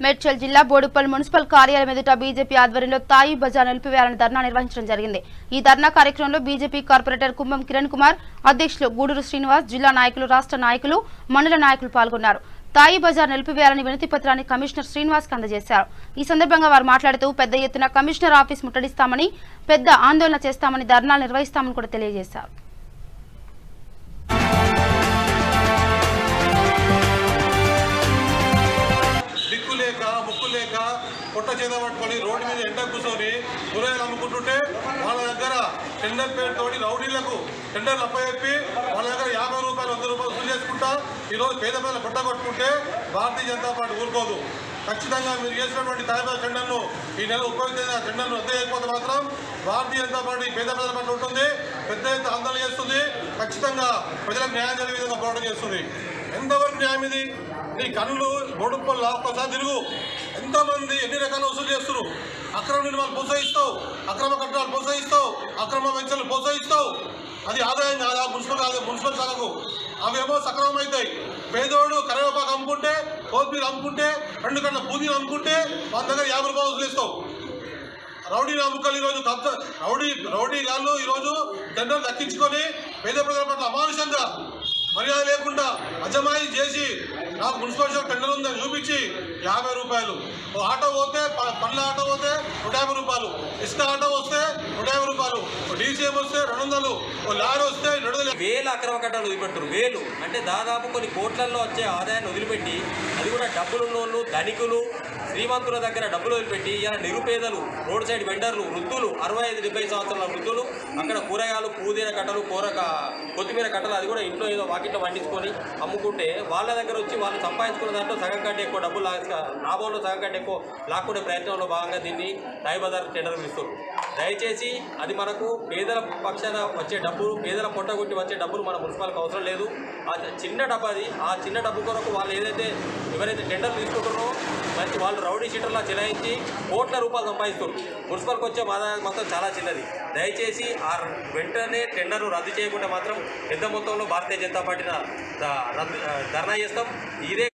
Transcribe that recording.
మేడ్చల్ జిల్లా బోడుపల్ మున్సిపల్ కార్యాలయం ఎదుట బీజేపీ ఆధ్వర్యంలో తాయి బజార్ నిలిపివేయాలని ధర్నా నిర్వహించడం జరిగింది। ఈ ధర్నా కార్యక్రమంలో బీజేపీ కార్పొరేటర్ కుంభం కిరణ్ కుమార్, అధ్యక్షులు గూడూరు శ్రీనివాస్, జిల్లా నాయకులు, రాష్ట్ర నాయకులు, మండల నాయకులు పాల్గొన్నారు। తాయి బజార్ నిలిపివేయాలని వినతి పత్రాన్ని కమిషనర్ శ్రీనివాస్ కి అందజేశారు। ఈ సందర్భంగా వారు మాట్లాడుతూ పెద్ద ఎత్తున కమిషనర్ ఆఫీస్ ముట్టడిస్తామని, పెద్ద ఆందోళన చేస్తామని, ధర్నాలు నిర్వహిస్తామని కూడా తెలియజేశారు। పొట్ట చేత పట్టుకొని రోడ్డు మీద ఎండ కూర్చొని కూరగాయలు అమ్ముకుంటుంటే వాళ్ళ దగ్గర టెండర్ పేరుతోటి రౌడీలకు టెండర్లు అప్పచెప్పి వాళ్ళ దగ్గర 50 రూపాయలు 100 రూపాయలు వసూలు చేసుకుంటా ఈరోజు పేద పేదల పొట్ట కొట్టుకుంటే భారతీయ జనతా పార్టీ ఊరుకోదు। ఖచ్చితంగా మీరు చేసినటువంటి తాయిబా టెండర్ను ఈ నెల ఉపయోగించిన టెండర్ను రద్దు చేయకపోతే మాత్రం భారతీయ జనతా పార్టీ పేద ప్రజల పట్ల ఉంటుంది, పెద్ద ఎత్తున ఆందోళన చేస్తుంది, ఖచ్చితంగా ప్రజలకు న్యాయం జరిగే విధంగా పోరాటం చేస్తుంది। ఎంతవరకు న్యాయం ఇది? నీ కళ్ళు బోడుపల్లా ఒక్కసారి తిరుగు, ఎంతమంది ఎన్ని రకాల వసూలు చేస్తారు? అక్రమ నిర్మాణాలు ప్రోత్సహిస్తావు, అక్రమ కట్టడాలు ప్రోత్సహిస్తావు, అక్రమ వెంచర్లు ప్రోత్సహిస్తావు। అది ఆదాయం కాదా మున్సిపల్ శాఖకు? అవేమో సక్రమం అవుతాయి। పేదోడు కరివేపాకు అమ్ముకుంటే, కొత్తిమీర అమ్ముకుంటే, 2 కట్ల పుదీనా అమ్ముకుంటే వాళ్ళ దగ్గర 50 రూపాయలు వసూలు ఇస్తావు। రౌడీ అమ్ముకలు ఈరోజు రౌడీ గాళ్ళు ఈరోజు టెండర్లు దక్కించుకొని పేద ప్రజల పట్ల అమానుషంగా మర్యాద లేకుండా అజమాయి చేసి నాకు మున్సిపల్ శాఖ టెండర్ ఉందని చూపించి 50 రూపాయలు, ఓ ఆటో పోతే పండ్ల ఆటో పోతే 150 రూపాయలు, ఇసుక ఆటో వస్తే 150 రూపాయలు, డీసీఎం వస్తే 200, ఓ లారీ వస్తే 200। వేలు అక్రమ కట్టాలు వదిలిపెట్టరు, వేలు అంటే దాదాపు కొన్ని కోట్లలో వచ్చే ఆదాయాన్ని వదిలిపెట్టి, అది కూడా డబ్బులున్నోళ్ళు, ధనికులు, శ్రీమంతుల దగ్గర డబ్బులు వదిలిపెట్టి ఇలా నిరుపేదలు, రోడ్ సైడ్ వెండర్లు, వృద్ధులు, 65-70 సంవత్సరాల వృద్ధులు అక్కడ కూరగాయలు, పుదీనా కట్టలు, కొత్తిమీర కట్టలు అది కూడా ఇంట్లో ఏదో వాకిట్లో వండించుకొని అమ్ముకుంటే వాళ్ళ దగ్గర వచ్చి వాళ్ళు సంపాదించుకున్న దాంట్లో సగం కంటే ఎక్కువ డబ్బులు లాభంలో సగం కంటే ఎక్కువ లాక్కునే ప్రయత్నంలో భాగంగా దీన్ని తాయి బజార్ టెండర్ ఇస్తారు। దయచేసి అది మనకు పేదల పక్షాన వచ్చే డబ్బులు, పేదల పొట్టగొట్టి వచ్చే డబ్బులు మన మున్సిపాల్కి అవసరం లేదు। ఆ చిన్న డబ్బు అది, ఆ చిన్న డబ్బు కొరకు వాళ్ళు ఎవరైతే టెండర్ తీసుకుంటారో మంచి వాళ్ళు రౌడీ షీటర్లా చెలాయించి కోట్ల రూపాయలు సంపాదిస్తారు। మున్సిపల్కి వచ్చే ఆదాయం మాత్రం చాలా చిన్నది। దయచేసి ఆ వెంటనే టెండర్ను రద్దు చేయకుండా మాత్రం పెద్ద మొత్తంలో భారతీయ జనతా పార్టీని ధర్నా చేస్తాం। ఇదే